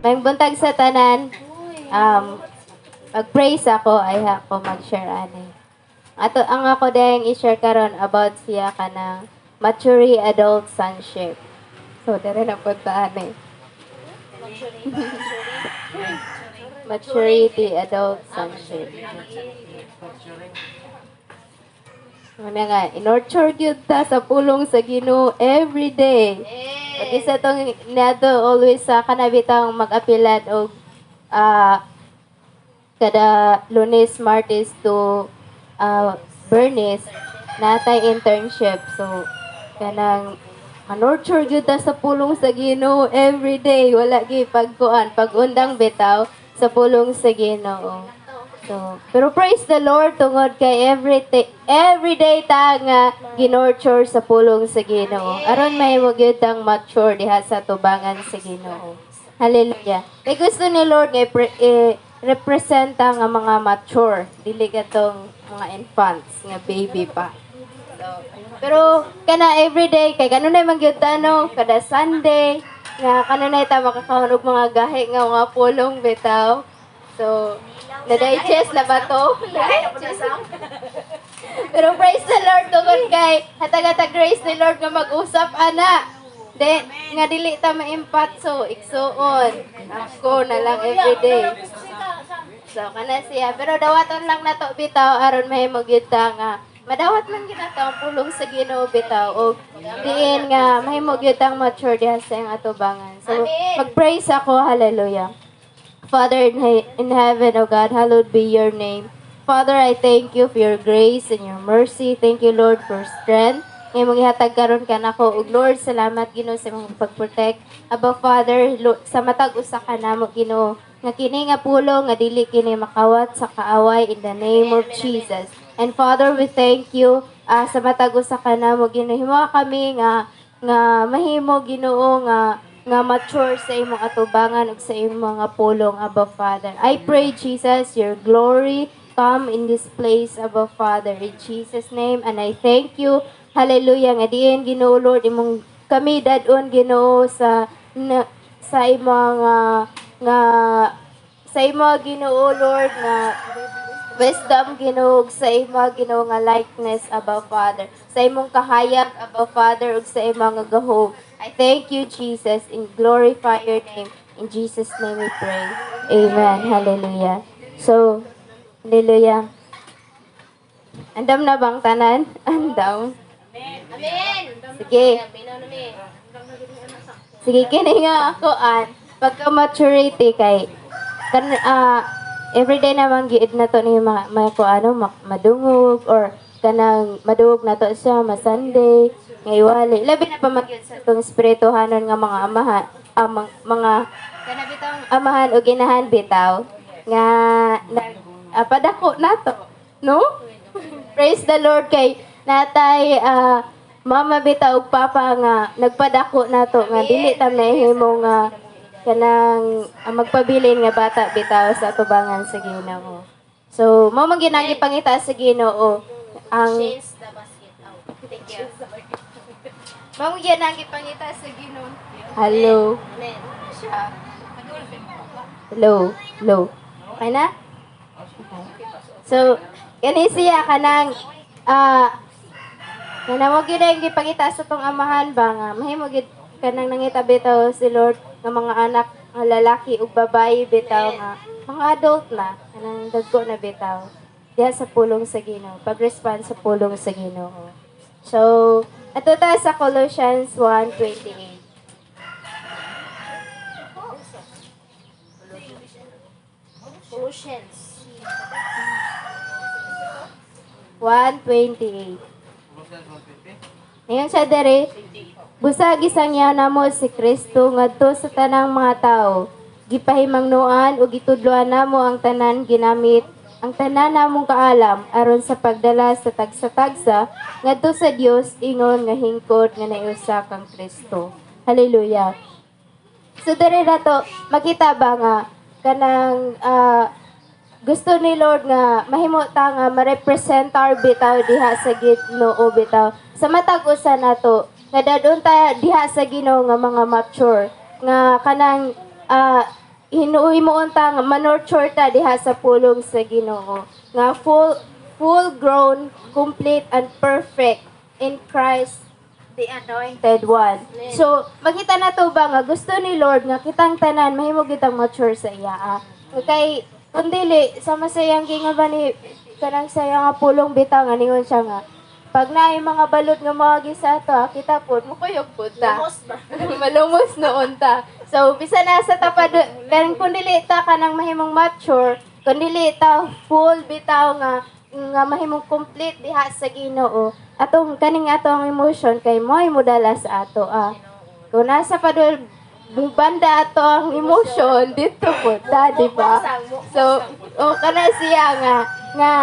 May buntag sa tanan, mag-praise ako, ay ako mag-share ani. Ang ako dahil i-share karon about siya ka ng mature adult sonship. So, dere na puntaan eh. Maturity adult sonship. Ano nga, in-nurture yun ta sa pulong sa Ginoo every day. Pag isa tong nato always sa kanabitang mag-apilan og kada Lunes, Martes to Bernice, natay internship. So, kanang nurture gyud ta sa pulong sa Ginoo every day. Wala gi pagkuan, pag-undang bitaw sa pulong sa Ginoo. So, pero praise the Lord tungod kay every day ta nga ginurture sa pulong sa Ginoo. Aron may mo gyud tang mature diha sa tubangan sa Ginoo. Hallelujah. Kay gusto ni Lord nga representa nga mga mature, dili katong mga infants nga baby pa. So, pero kana everyday kay kanunay man gyud ta no, kada Sunday nga kanunay ta makakaon og mga gahi nga mga pulong bitaw. So, na-digest na ba to? Pero praise the Lord tungod kay hatag-hatag grace ni Lord nga mag-usap ana. Nga dili ta maimpat so igsuon. Ako na lang everyday. So kana siya pero dawaton lang nato bitaw aron mahimo gyud ta nga madawat man gyud nato ang pulong sa Ginoo bitaw og diin nga mahimo gyud tang mature diha sa iyang atubangan. So mag-praise ako, hallelujah. Father in heaven, O God, hallowed be your name. Father, I thank you for your grace and your mercy. Thank you, Lord, for strength. Ngayon mong ihatag karon ka nako. Ug Lord, salamat Ginoo sa imong pag-protect. Aba Father, Lord, sa matag usa ka namo Ginoo. Nga kini nga pulong nga dili kini makawat sa kaaway in the name of Jesus. And Father, we thank you sa matag usa ka namo Ginoo. Himo kami nga mahimo Ginoo nga mature sa imong atubangan ug sa imong mga pulong, Abba Father. I pray, Jesus, your glory come in this place, Abba Father, in Jesus' name. And I thank you, hallelujah, nga diin, Ginoo, Lord, imong kami dadon, Ginoo, sa imong sa imong Ginoo, Lord, nga wisdom, Ginoo, sa imong Ginoo nga likeness, Abba Father. Sa imong kahayag, Abba Father, ug sa imong nga gahom. I thank you, Jesus, and glorify your name. In Jesus' name we pray. Amen. Hallelujah. So, hallelujah. Andam na bang tanan? Andam. Amen. Sige. Sige, kini nga ako pagka-maturity kay everyday naman giid na to ni madungog or kanang madungog na to siya Sunday ngaywali labi na pa magyud sa tong espirituhanon nga mga amahan mga kanabitang amahan o ginahan bitaw nga padako nato no. Praise the Lord kay natay mama bitaw ug papa nga nagpadako nato nga dili ta mahimo nga kanang magpabilin nga bata bitaw sa tubangan sa Ginoo. So mao man ginang ipangita sa Ginoo ang Change the basket out. Thank you. mao ginang ipangita sa Ginoo. Hello. Amen. Hello. Hello. Okay na? Okay. So kani siya kanang kanang mo gyud ang gipangita sa tong amahan ba nga mahimo gyud kanang nangita bitaw si Lord nga mga anak nga lalaki ug babae bitaw nga mga adult na kanang dagko na bitaw diha sa pulong sa Ginoo pag-respond sa pulong sa Ginoo. So ato ta sa Colossians 1:28. Colossians. 1:28. Ngayon siya dere, busa gisangyaw namo si Kristo ngadto sa tanang mga tao. Gipahimangnuan ug gitudloan namo ang tanan ginamit ang tanan namong kaalam aron sa pagdala sa tagsa-tagsa ngadto sa Dios ingon nga hingkod nga naiusa kang Kristo. Hallelujah. So dere nato makita ba nga kanang gusto ni Lord nga mahimo ta nga ma-representar bitaw diha sa Ginoo bitaw sa matag usa nato nga dadon ta diha sa Ginoo nga mga mature nga kanang hinuwi mo unta nga manurture ta diha sa pulong sa Ginoo nga full grown, complete and perfect in Christ the anointed one. So makita na to ba nga gusto ni Lord nga kitang tanan mahimo kitang mature sa iya. Kay kun dili sa masayang gingon ba ni kanang saya nga pulong bitaw nga ningon siya nga pag naay mga balot nga mga gisa to, kita po, mukuyog po ta. Malumos noon ta. So, bisa na sa tapad, kung dili ta ka nang mahimong mature, kung dili ta full bitaw nga mahimong complete diha sa Ginoo. Atong kaning atong emotion kay mo'y mudala sa ato. Kung nasa padul banda ato ang emotion dito po ta, di ba? So, kana siya nga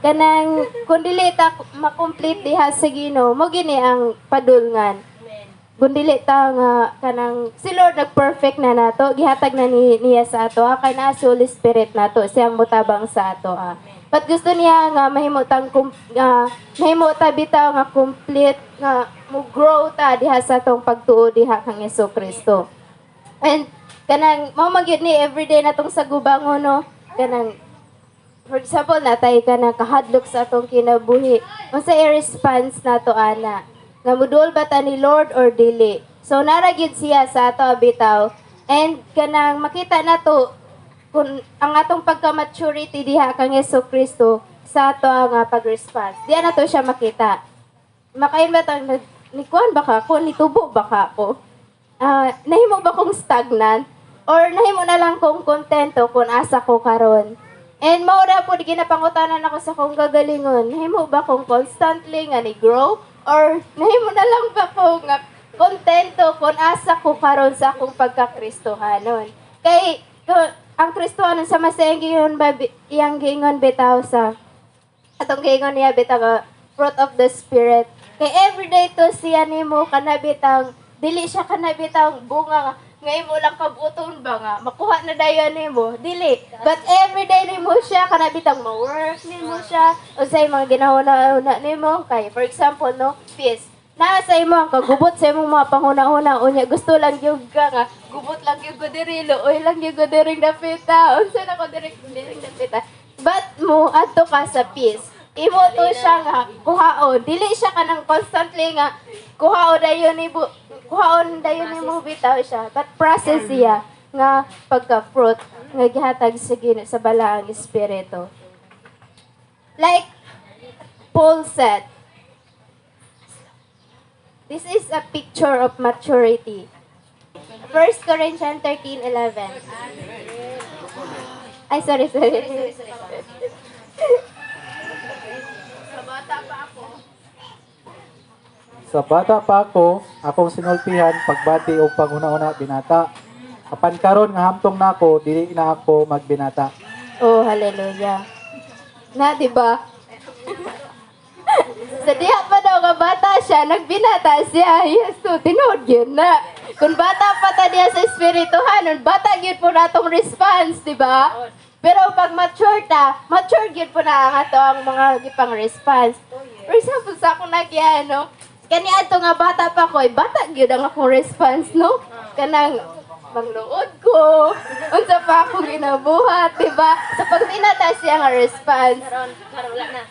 kanang kung dili ta ma-complete diha sa Ginoo mo gini ang padulngan. Kung dili ta nga kanang si Lord nag-perfect na nato, gihatag na niya sa ato kay naa si Holy Spirit nato siyang mutabang sa ato. But gusto niya nga mahimo mahimo ta bitaw nga complete nga mo grow ta diha sa atong pagtuo diha kang Jesucristo. And kanang mao magyud ni everyday natong sa gubangon no, kanang for example, natay ka na kahadlok sa atong kinabuhi. Unsa i-response nato ana? Nga mudul ba ta ni Lord or dili? So naragid siya sa ato bitaw. And kanang makita nato kung ang atong pagka-maturity diha kang Jesucristo sa ato nga pag-response. Diya nato siya makita. Makaimbat ang ni kuan baka ko, nitubo baka ko. Nahimo ba kong stagnant? Or nahimo na lang kong kontento kung asa ko karon? And maura po, ginapangutanan ako sa kong gagalingon. Nahimo ba kong constantly nga ni-grow? Or nahimo na lang ba ko nga kontento kung asa ko karon sa akong pagka-Kristohanon? Kay, ang Kristohanon sa masayang gingon ba, iyang gingon bitaw sa, atong gingon niya bitaw, fruit of the Spirit. Kay everyday to siya nimo kanabitang, dili siya kanabitang bunga ngayon mo lang kabuton ba nga, makuha na dayon nimo dili. But everyday nimo siya, kanabitang ma-work nimo siya, o sa mga ginahuna-una nimo, kay for example, no, peace. Nasa imo ang kagubot sa imong mga panghuna-una, unya gusto lang yung ka nga, gubot lang yung kudirilo, oy lang yung kudiring dapita, unsa na kudiring dapita. But mo, ato ka sa peace. Imo to siya nga, kuhaon. Dili siya kanang constantly nga, kuhaon dayon ni mo bitaw siya. But process siya nga pagka-fruit nga gihatag sa Ginoo sa balaang espiritu. Like Paul said, this is a picture of maturity. 1 Corinthians 13:11. Ay, sorry. Sa bata pa ako, akong sinultihan pagbati o panghuna-una binata. Apan karon nga hamtong nako, dili na ako magbinata. Oh, hallelujah. Na, di ba? Sa diha pa daw nga bata siya, nagbinata siya. Yes, so, tinood yun na. Kung bata pa ta diya sa espirituhanon, bata yun po na itong response, di ba? Pero pag mature yun po na ang ato ang mga gipang response. For example, sa akong no? Kani ato nga bata pa ko, bata gyud ang akong response, no? Kanang magluod ko. Unsa pa ako ginabuhat, di ba? Sa pagbinata siya nga response. Karon wala na.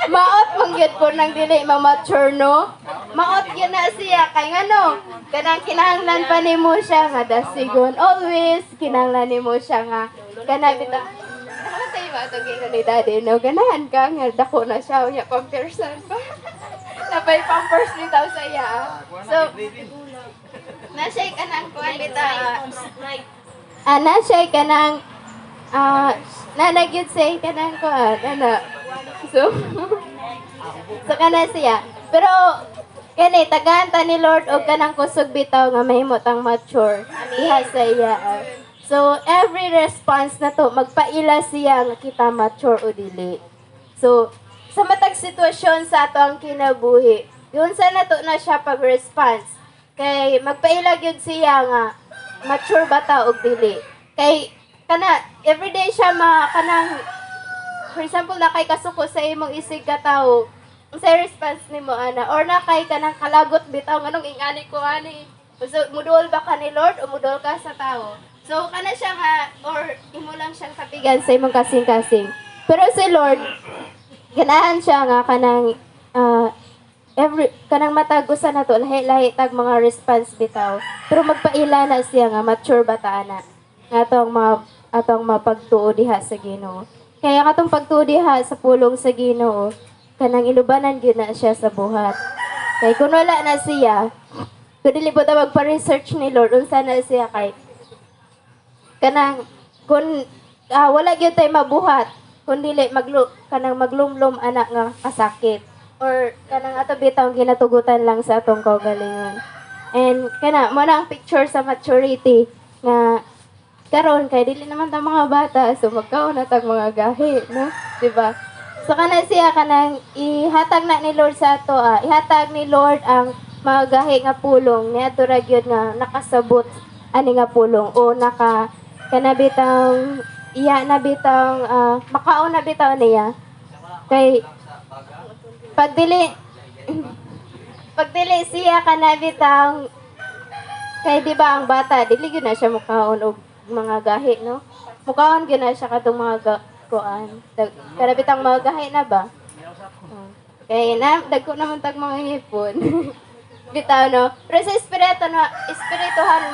Maot mong gyud po nang dili ma-mature, no? Maot gyud na siya kay ngano? Kanang kinahanglan pa nimo siya nga dasigon. Always kinahanglan nimo siya nga kana bitaw. Sa iba ito gano'n ni daddy, no? Ganahan ka nga, dako na siya, unya pampersan pa. Napay pampers ni tao sa iya. So, nasay ka ng kuwan bita. Nasay ka ng, nanagyod say ka ng kuwan, So, so kana siya. Pero, kani, tagahanta ni Lord o kanang kusog bitaw nga mahimot ang mature. Iha sa iya. So, every response na to, magpaila siya nga kita mature o dili. So, sa matag sitwasyon sa ato ang kinabuhi, yun sa nato na siya pag-response. Kay, magpaila yun siya nga, mature ba ta o dili. Kay, everyday siya kanang, for example, nakay kasuko sa imong isig ka tao, sa response ni mo, ana, or nakay kanang kalagot bitaw, anong ingani ko, ani, So, mudol ba ka ni Lord o mudol ka sa tao? So, kana siya nga, or imo lang siyang kapigan sa imong kasing-kasing. Pero si Lord, ganahan siya nga kanang kanang matagusan na to, lahi-lahi tag mga response bitaw. Pero magpaila na siya nga, mature bata na. Nga atong mapagtuo diha sa Ginoo. Kaya nga atong pagtuo diha sa pulong sa Ginoo, kanang ilubanan gyud na siya sa buhat. Kay kung wala na siya, kung dili po ta magpa-research ni Lord, unsa na siya kay kanang kung wala gyud tay mabuhat, kung dili kanang maglumlom anak nga kasakit or kanang ato bitaw ginatugutan lang sa atong kaugalingon. And kana mo na ang picture sa maturity nga karon kay dili naman ta mga bata so magkaon na tag mga gahi, no? Di ba? So kana siya kanang ihatag na ni Lord sa ato, ihatag ni Lord ang mga gahi nga pulong niadto ra gyud nga nakasabot ani nga pulong o kanabitang iya na bitang makaon na bitaw niya kay pagdili siya kanabitang kay di ba ang bata dili gyud na siya mukaon og mga gahi, no? Mukaon gyud na siya katong mga kuan kanabitang mga gahi na ba. Kay dagko naman tag mga hipon. Bitaw, no? Pero sa espirituhan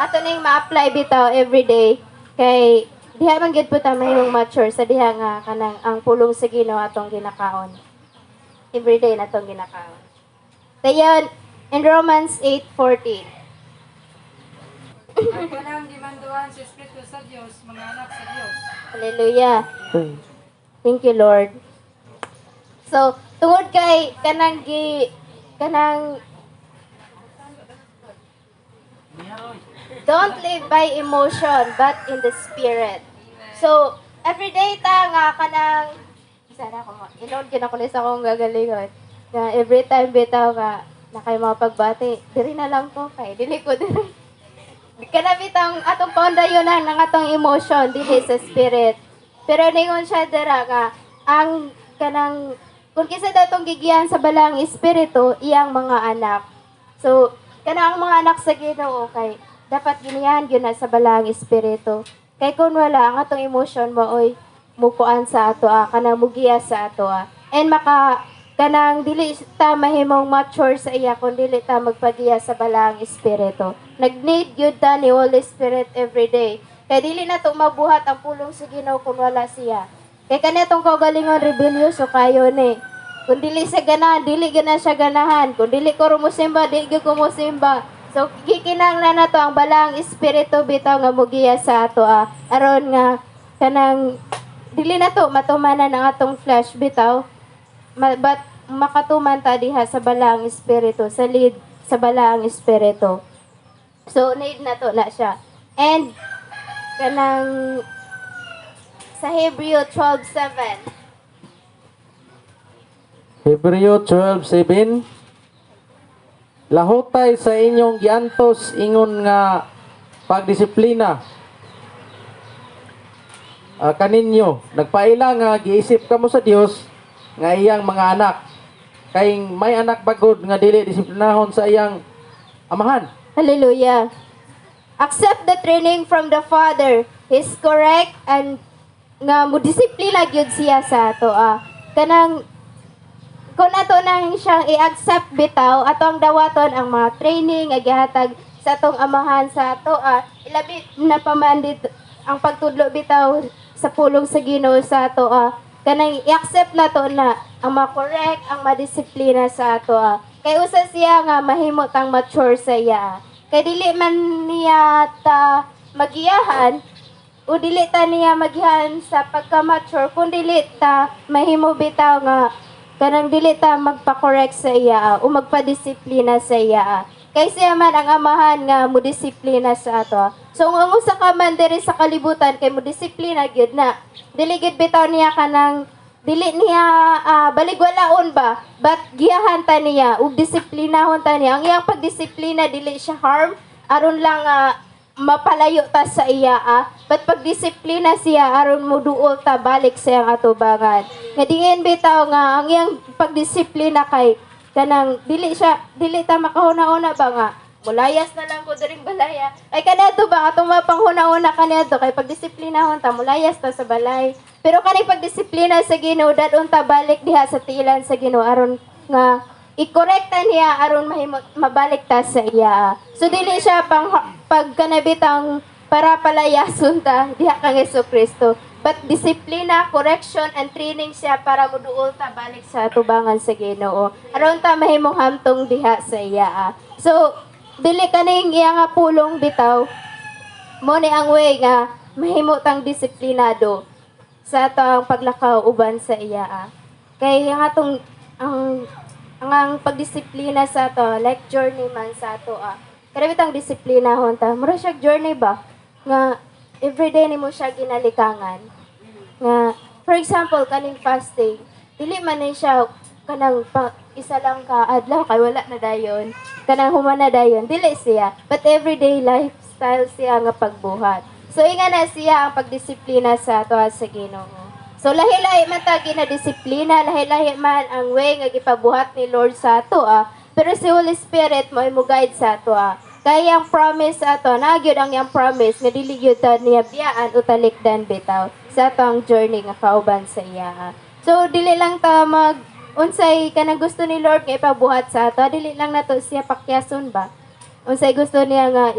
ato ning ma-apply bitaw everyday kay diha man gyud po ta mahimong mature sa diha nga kanang ang pulong sa Ginoo atong ginakaon. Everyday na atong ginakaon. Dayon in Romans 8:14. Ang kanang gimanduan sa Espiritu sa Dios, mga anak sa Dios. Hallelujah. Thank you, Lord. So, tungod kay kanang don't live by emotion but in the spirit. So, everyday ta nga kanang sana ko inod gyud ako sa akong gagalingon. Nga every time bitaw nga na kay mga pagbati, diri na lang ko kay dili ko diri. Kana bitang atong paundayonan ng atong emotion dili sa spirit. Pero ningon siya dira nga ang kanang kung kisa datong gigiyan sa balang espiritu iyang mga anak. So, kanang mga anak sa Ginoo kay dapat giniyan gyud na sa balang espiritu. Kay kun wala ang atong emotion maoy mukuan sa ato kanang mugiya sa ato and kanang dili ta mahimong mature sa iya kun dili ta magpagiya sa balang espiritu. Nag-need gyud ta ni Holy Spirit every day. Kay dili na to mabuhat ang pulong sa Ginoo kun wala siya. Kay kanitong kaugalingon rebellious o kayo ni. Kung dili sa ganahan, dili gana siya ganahan. Kung dili ko rumusimba, dili ko musimba. So gikinahanglan na to ang balang espiritu bitaw nga mugiya sa ato aron nga kanang dili na to matumanan ang atong flesh bitaw. But makatuman ta diha sa balang espiritu, sa lead sa balang espiritu. So need na to na siya. And kanang sa Hebreo 12:7. Hebreo 12:7. Lahutay sa inyong giantos ingon nga pagdisiplina kaninyo nagpaila nga giisip kamo sa Dios nga iyang mga anak kay may anak bagod nga dili disiplinahon sa iyang amahan. Hallelujah. Accept the training from the Father. He's correct and nga mudisiplina gyud siya sa ato. Kanang kung ato nang siyang i-accept bitaw atong dawaton ang mga training nga gihatag sa atong amahan sa ato ilabi na pamandit ang pagtudlo bitaw sa pulong sa Ginoo sa ato kanang i-accept na to na ang ma-correct ang madisiplina sa ato kay usa siya nga mahimo tang mature sa iya kay dili man niya ta magiyahan o dili ta niya magiyahan sa pagka-mature kung dili ta mahimo bitaw nga kanang dili ta magpa-correct sa iya o magpa-disiplina sa iya kay siya man ang amahan nga mudisiplina sa ato. So ang usa ka man diri sa kalibutan kay mudisiplina gyud na. Dili gyud bitaw niya kanang dili niya baligwalaon ba but giyahan ta niya ug disiplinahon ta niya. Ang iyang pagdisiplina dili siya harm aron lang mapalayo ta sa iya but pagdisiplina siya aron moduol ta balik sa iyang atubangan. Nga diin bitaw nga ang iyang pagdisiplina kay kanang dili ta makahuna-una ba nga mulayas na lang ko diring balaya. Ay kanato ba atong mapanghuna-una kanato kay pagdisiplinahon ta mulayas ta sa balay. Pero kani pagdisiplina sa Ginoo dadon ta balik diha sa tiilan sa Ginoo aron nga ikorekta niya aron mabalik ta sa iya. So dili siya pagkanabitang para palayason ta diha kang Kristo. But disiplina, correction, and training siya para muduol ta balik sa tubangan sa Ginoo. Aron ta mahimong hamtong diha sa iya. So dili kaning iya nga pulong bitaw. Mo ni ang way nga mahimo tang disiplinado sa atong paglakaw uban sa iya. Kay ang atong ang pagdisiplina sa ato like journey man sa ato kada bitang disiplinahon ta mura siya journey ba nga everyday nimo siya ginalikangan nga for example kaning fasting dili man ni siya kanang isa lang ka adlaw kay wala na dayon kanang human na dayon dili siya but everyday lifestyle siya nga pagbuhat so inga na siya ang pagdisiplina sa ato sa Ginoo. So lahi-lahi man ta ginadisiplina, lahi-lahi man ang way nga gipabuhat ni Lord sa ato pero si Holy Spirit mo guide sa ato Kaya ang promise ato, nagyod ang yang promise nga dili gyud ta niya biyaan o talikdan bitaw sa atong journey nga kauban sa iya. So dili lang ta mag unsay kanang gusto ni Lord nga ipabuhat sa ato, dili lang nato siya pakyason ba. Unsay gusto niya nga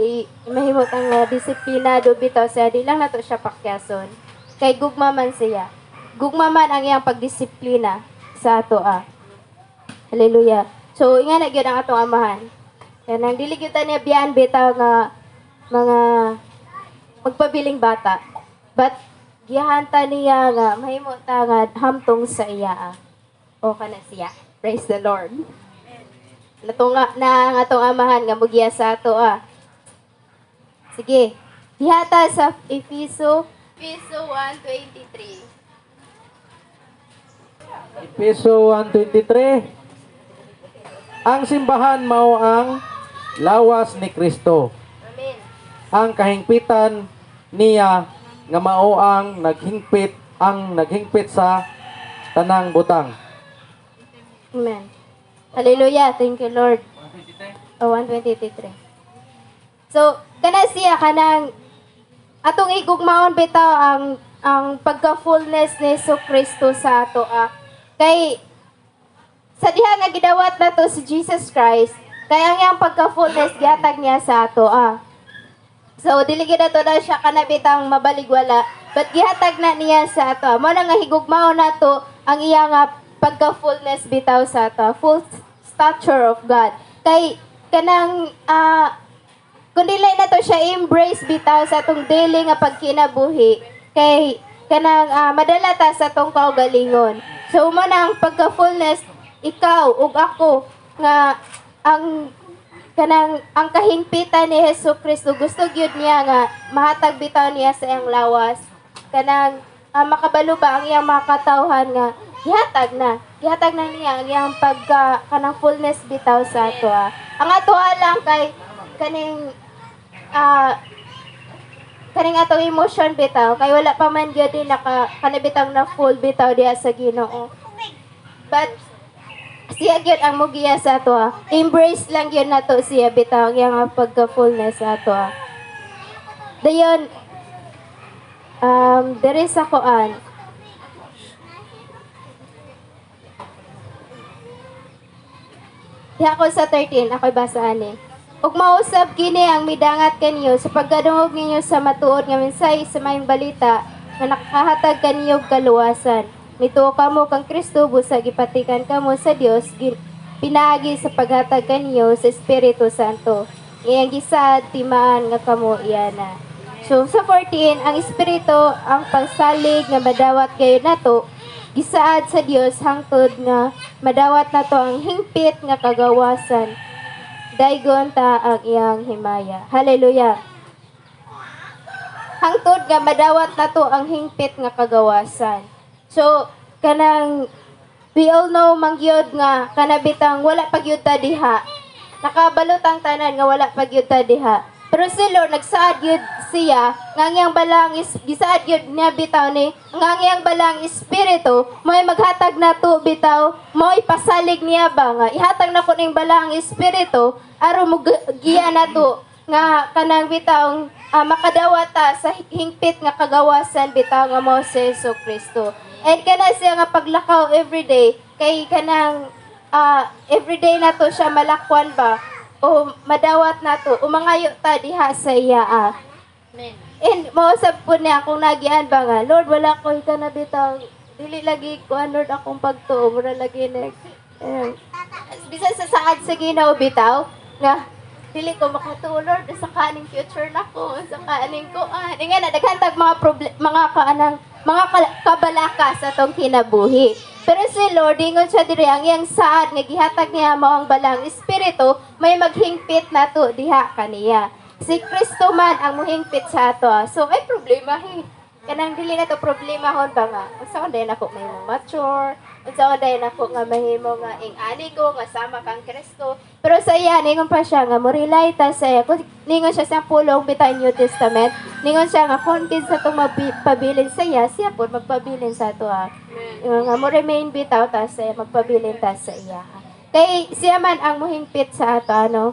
mahimot ang disiplinado bitaw siya, dili lang nato siya pakyason. Kay gugma man siya. Gugma man ang iyang pagdisiplina sa ato Hallelujah. So inga na gyud ang atong amahan. Kaya nang dili gyud ta niya biyaan bitaw nga mga magpabiling bata. But gihanta niya nga mahimo ta nga hamtong sa iya. O kana siya. Praise the Lord. Natunga na ang atong amahan nga mugiya sa ato Sige. Dihata sa Efeso 1:23. Efeso 1:23. Ang simbahan mao ang lawas ni Kristo. Amen. Ang kahingpitan niya nga mao ang naghingpit sa tanang butang. Amen. Hallelujah. Thank you, Lord. 1:23. So, kana siya kanang atong igugmaon bitaw ang pagka-fullness ni Kristo sa ato kay sa diha nga gidawat nato si Jesus Christ kay ang iyang pagka-fullness gihatag niya sa ato So dili gyud nato na siya kanabitang mabaligwala but gihatag na niya sa ato mo na nga higugmaon nato ang iyang pagka-fullness bitaw sa ato full stature of God kay kanang kung dili nato siya embrace bitaw sa atong daily nga pagkinabuhi kay kanang madala ta sa atong kaugalingon. So mo na ang pagka-fullness ikaw ug ako nga ang kahingpitan ni Kristo gusto gyud niya nga mahatag bitaw niya sa iyang lawas kanang makabalo ba ang iyang makatawhan nga gihatag na niya ang iyang kanang fullness bitaw sa ato ang ato lang kay kaning kaning atong emotion bitaw kay wala pa man gyud din kanabitang na full bitaw diha sa Ginoo. But siya gyud ang mugiya sa ato Embrace lang gyud nato siya bitaw yang pagka-fullness sa ato Dayon there is akoan diha ko sa 13 ako'y basaan Ug mausab kini ang midangat kanyo sa pagkadungog ninyo sa matuod nga mensahe sa mayong balita nga nakahatag kanyo kaluwasan. Nituo kamo kang Kristo busag ipatikan kamo sa Dios pinaagi sa paghatag kanyo sa Espiritu Santo. Iyang gisad timaan nga kamo iyana. So sa 14 ang Espiritu ang pagsalig nga madawat gayud nato gisaad sa Dios hangtod nga madawat nato ang hingpit nga kagawasan. Daygon ta ang iyang himaya. Hallelujah. Hangtod nga madawat nato ang hingpit nga kagawasan. So kanang we all know mangyod nga kanabitang wala pagyud ta diha. Nakabalot ang tanan nga wala pagyud ta diha. Pero si Lord nagsaad gyud siya ngangyang balang is gisaad gyud niya bitaw ni ngangyang balang espiritu mo'y maghatag nato bitaw mo'y pasalig niya ba nga ihatag nako ning balang espiritu aron mo giya nato nga kanang bitaw makadawata sa hingpit nga kagawasan bitaw nga mo si Jesu Kristo. And kana siya nga paglakaw everyday kay kanang everyday na to siya malakwan ba o madawat na to umangayo ta diha sa iya Amen. and mausap po niya kung nagian ba nga Lord wala ko ka na bitaw dili lagi ko Lord akong pagtuo mura lagi bisan sa saad sa Ginoo bitaw nga dili ko makatuo Lord sa kaning future nako sa kaning ko nga na daghantag mga kaanang mga kabalaka sa tong kinabuhi. Pero si Lord, ingon siya diri ang iyang saad nga gihatag niya mao ang balang espiritu, may maghingpit nato diha kaniya. Si Kristo man ang muhingpit sa ato. So ay problema kanang dili na to problema hon ba nga. Unsa man dayon ako may mature, unsa man dayon ako nga mahimo nga ing-ani ko nga sama kang Kristo. Pero sa iya ningon pa siya nga mo rely ta sa iya. Ningon siya sa pulong bitaw New Testament. Ningon siya nga kung kinsa tong magpabilin sa iya, siya po magpabilin sa ato nga mo remain bitaw ta sa iya, magpabilin ta sa iya. Kay siya man ang muhingpit sa ato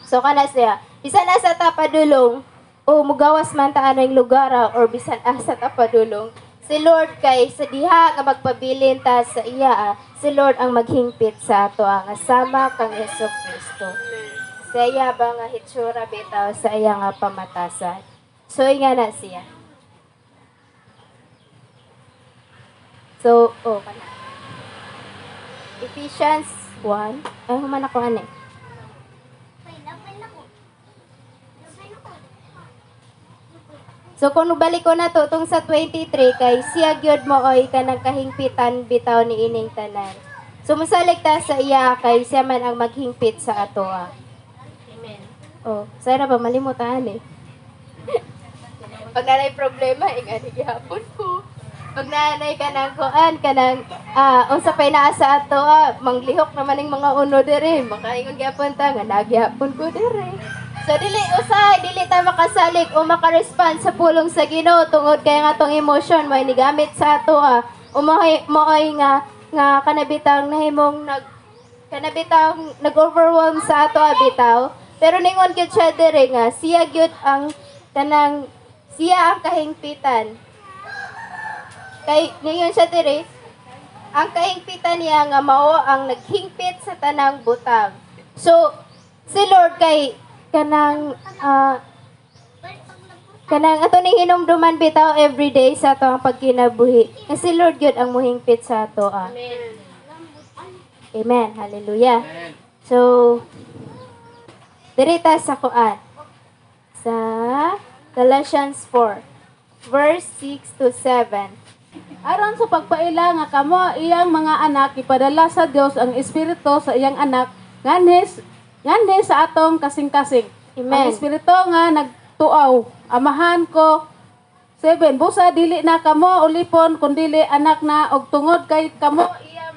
So kana siya, bisan asa ta padulong o mugawas man ta anong lugar or bisan asa ta padulong. Si Lord kay sa diha nga magpabilin ta sa iya, si Lord ang maghingpit sa ato nga sama kang Hesus Kristo. Sa iya ba nga hitsura bitaw sa iya nga pamatasan. So nga na siya. So, kana. Ephesians 1. Ay, human ako ani. So kung balik ko na to tong sa 23 kay siya gyud mo oy kanang kahingpitan bitaw ni ining tanan. So mosalig ta sa iya kay siya man ang maghingpit sa ato. Amen. Oh, sana ba malimutan Pag nanay problema ingani gihapon ko. Pag nanay kanang kuan kanang unsa pay naa sa ato manglihok naman ning mga uno diri makaingon gyapon ta nga nagyapon ko diri. So dili ta makasalig o makarespond sa pulong sa Ginoo tungod kay nga tong emotion mo nigamit sa ato moay nga kanabitang nahimong nag-overwhelm sa ato bitaw. Pero ningon gyud siya diri nga siya gyud ang kanang siya ang kahingpitan. Kay ningon siya diri ang kahingpitan niya nga mao ang naghingpit sa tanang butang. So si Lord kay kanang ato ning hinumduman bitaw everyday sa ato ang pagkinabuhi. Kasi Lord gyud ang muhingpit sa ato. Amen. Amen. Hallelujah. So dirita sa kuan sa Galatians 4 verse 6 to 7. Aron sa pagpaila nga kamo iyang mga anak ipadala sa Dios ang espiritu sa iyang anak nganhes sa atong kasing-kasing. Amen. Ang espiritu nga nagtuaw, amahan ko 7 busa dili na kamo ulipon kundi anak na og tungod kay kamo iya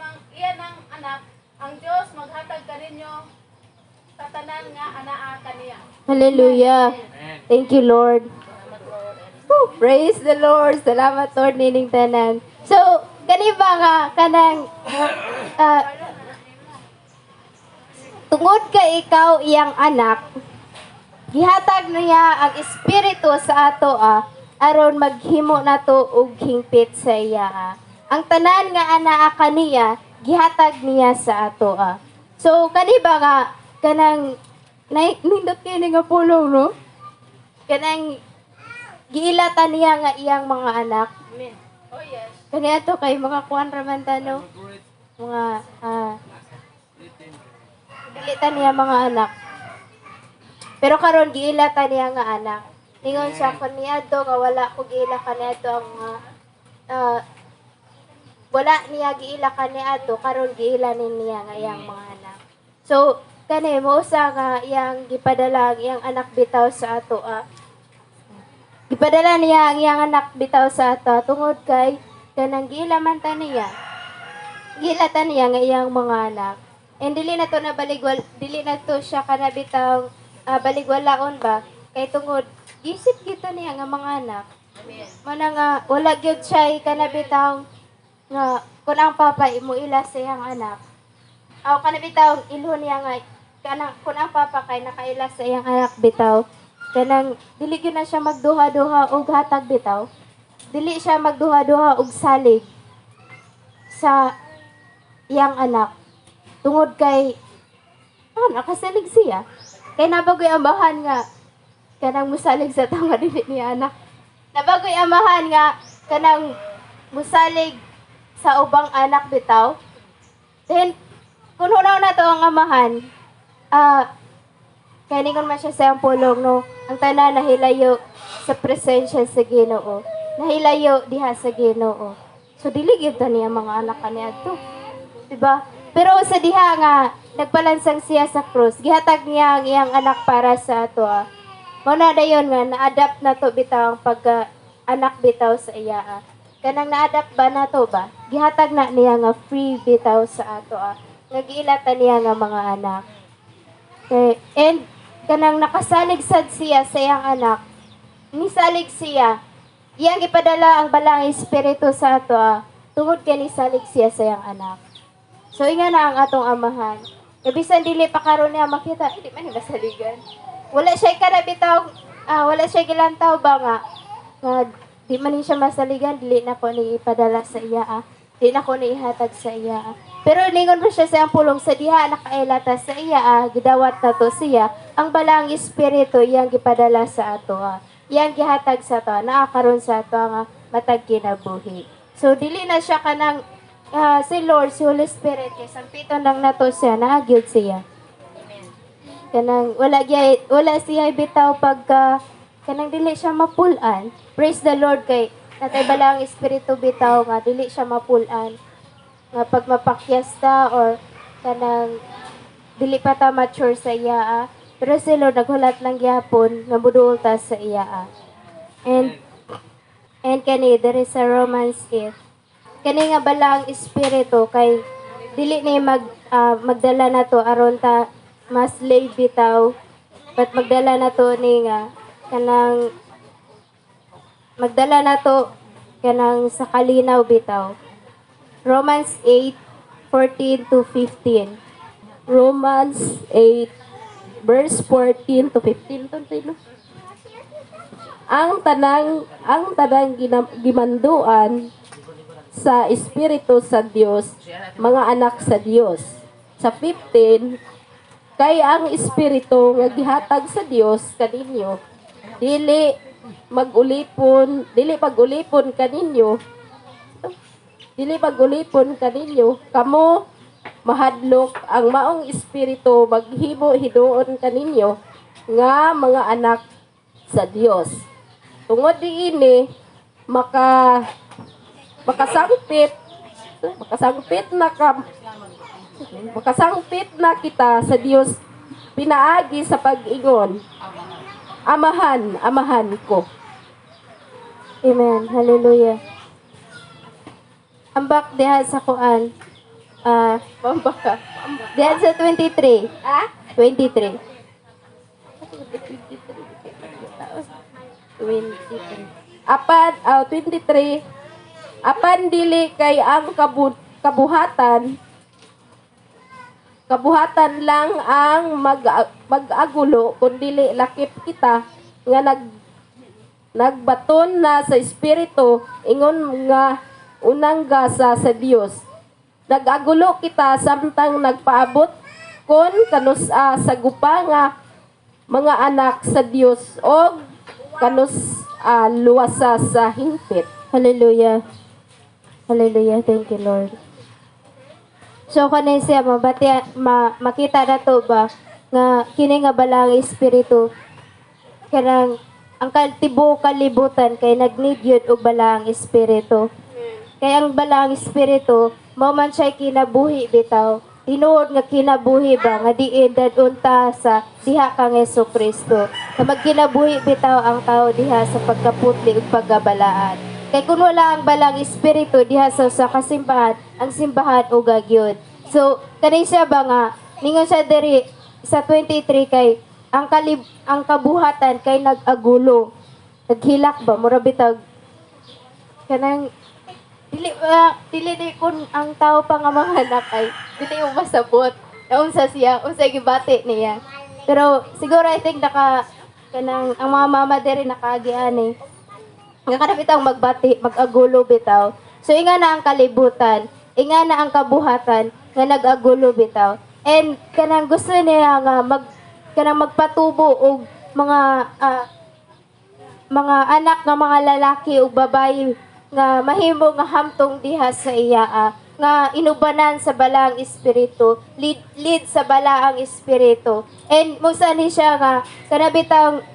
nang anak ang Dios maghatag kaninyo tatanan nga anaa kaniya. Hallelujah. Thank you, Lord. Woo, praise the Lord. Salamat, Lord, nining tanan. So, kani ba nga kanang tungod kay ikaw iyang anak, gihatag niya ang espiritu sa ato aron maghimo nato og hingpit sa iya. Ang tanan nga anaa kaniya gihatag niya sa ato. So kani ba nga kanang nindot kini nga pulong no? Kanang giilatan niya nga iyang mga anak. Amen. Oh yes. Kani ato kay mga kuan raman tano. Mga gilitan niya mga anak. Pero karon giilatan niya nga anak. Ningon siya kaniadto nga wala ko giila kaniadto ang wala niya giila kaniadto karon giilanin niya nga iyang mga anak. So kani mo sa nga iyang gipadala ang iyang anak bitaw sa ato Gipadala niya ang iyang anak bitaw sa ato tungod kay kanang giilaman ta niya. Gilatan niya nga iyang mga anak. And dili na to nabaligwal, dili na to siya kana bitaw baligwalaon ba kay tungod isip kita niya nga mga anak. Mana nga wala gyud siya kanabitaw nga kun ang papa imo ila sa iyang anak. Aw kanabitaw ilho niya nga kanang kun ang papa kay nakaila sa iyang anak bitaw. Kanang dili gyud na siya magduha-duha og hatag bitaw. Dili siya magduha-duha og salig sa iyang anak. Tungod kay nakasalig siya. Kay nabagoy amahan nga kanang musalig sa tanga dili niya anak. Nabagoy amahan nga kanang musalig sa ubang anak bitaw. Then kung hunaw na to ang amahan, kaya ningon man siya sa iyang pulong, no? Ang tanan nahilayo sa presensya sa Ginoo. Nahilayo diha sa Ginoo. So dili gyud ta niya mga anak kaniya to. Diba? Pero sa diha nga nagpalansang siya sa krus, gihatag niya ang iyang anak para sa ato. Mao na dayon nga na-adapt na to bitaw ang pagka anak bitaw sa iya. Kanang na-adapt ba na to ba? Gihatag na niya nga free bitaw sa ato. Nag-iilatan niya nga mga anak. Okay. And kanang nakasalig sad siya sa iyang anak, nisalig siya. Iyang ipadala ang balang espiritu sa ato. Tungod kay nisalig siya sa iyang anak. So, inga na ang atong amahan. Kabisan dili pa karon niya makita, hindi man niya saligan. Wala siya karabitaw, wala siya gilantaw ba nga. Di man siya masaligan, dili na ko ni ipadala sa iya. Di na ko ni ihatag sa iya. Pero lingon ba siya sa iyang pulong sa diha nakailata sa iya, gidawat na to siya. Ang balang espiritu iyang gipadala sa ato. Iyang gihatag sa to, naakaroon sa ato nga matag kinabuhi. So, dili na siya kanang si Lord, si Holy Spirit, kay sampiton lang na to siya, naagyod siya. Kanang wala siya bitaw pagka kanang dili siya mapulan. Praise the Lord kay natay balang espiritu bitaw nga dili siya mapulan. Nga pag mapakyasta or kanang dili pa ta mature sa iya. Pero si Lord naghulat lang gyapon nga buduol ta sa iya. And kani there is a Romans 8. Kani nga balang espiritu kay dili ni magdala na to aron ta mas lay bitaw but magdala na to ni nga kanang magdala na to kanang sa kalinaw bitaw. Romans 8:14 to 15. Romans 8 verse 14 to 15 to ang tanang gimanduan sa Espiritu sa Dios, mga anak sa Dios. Sa 15, kay ang Espiritu nga gihatag sa Dios kaninyo, dili pag-ulipon kaninyo, kamo mahadlok ang maong Espiritu maghimo hinuon kaninyo nga mga anak sa Dios. Tungod diini makasangpit na kita sa Dios pinaagi sa pag-ingon. Amahan ko. Amen. Hallelujah. Ambak diha sa kuan. Pambaka. Diha sa 23. 23. 23. Apan dili kay ang kabuhatan lang ang mag-agulo kundi lakip kita nga nagbaton na sa espiritu ingon nga unang gasa sa Dios. Nag-agulo kita samtang nagpaabot kon kanusa sa gupa nga mga anak sa Dios o luwasa sa hingpit. Hallelujah. Hallelujah. Thank you, Lord. So, kanay siya, makita na to ba, nga kini nga balang espiritu, kanang, ang tibuok kalibutan, kay nag-need yun o balang espiritu. Kaya ang balang espiritu, mao man siya kinabuhi bitaw, tinuod nga kinabuhi ba, nga diin dadunta sa diha kang Yesu Kristo. Na magkinabuhi bitaw ang tao diha sa pagkaputli ug paggabalaan. Kay kung wala ang balang espiritu diha sa kasimbahan, ang simbahan ugagyod. So, kanay siya ba nga, ningon siya diri sa 23 kay ang kabuhatan kay nag-agulo. Naghilak ba mura bitag kanang dili di kun ang tao pa nga mga anak ay dili mo masabot na unsa siya, unsa gibati niya. Pero siguro I think kanang ang mga mama diri nakagian nga kada bitaw magbati, mag-agulo bitaw. So inga na ang kalibutan, inga na ang kabuhatan nga nag-agulo bitaw. And kanang gusto niya nga kanang magpatubo og mga anak nga mga lalaki ug babayi nga mahimo nga hamtong diha sa iya nga inubanan sa balaang espiritu, lead sa balaang espiritu. And musa ni siya nga kanabitang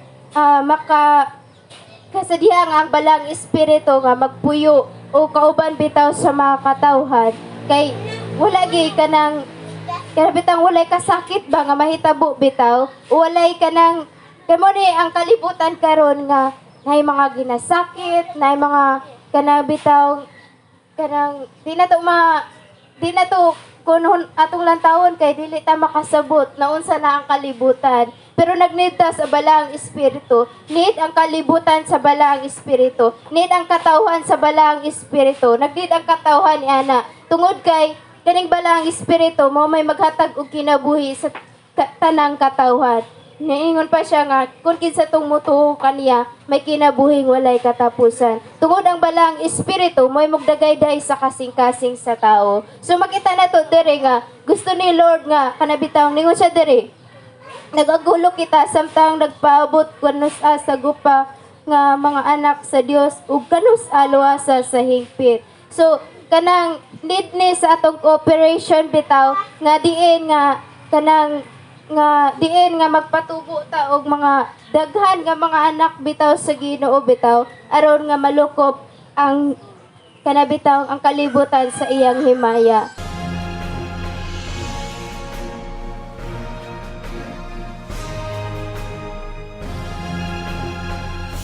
kasadiha nga ang balaang espiritu nga magpuyo o kauban bitaw sa mga katawhan kay wala gi kanabitang walay kasakit ba nga mahitabo bitaw o walay kanang kamo ni ang kalibutan karon nga nay mga ginasakit, nay mga kanabitaw kanang di na to kunhon atong lantawon kay dili ta makasabot na unsa na ang kalibutan. Pero nagnid ta sa balaang espiritu, need ang kalibutan sa balaang espiritu, need ang katawhan sa balaang espiritu, nagnid ang katawhan ni ana. Tungod kay kaning balaang espiritu mo may maghatag og kinabuhi sa tanang katawhan. Naingon pa siya nga, kung kinsa tong mutuo kaniya, may kinabuhing walay katapusan. Tungod ang balang espiritu, mo'y magdagayday sa kasing-kasing sa tao. So makita na to diri nga, gusto ni Lord nga, kanabitang, ningon siya diri, nagagulo kita, samtang nagpaabot kanus sa gupa nga mga anak sa Dios ug kanus luwasa sa higpit. So, kanang need ni sa atong cooperation bitaw, nga diin nga magpatubo ta og mga daghan nga mga anak bitaw sa Ginoo bitaw aron nga malukop ang kanabitaw ang kalibutan sa iyang himaya.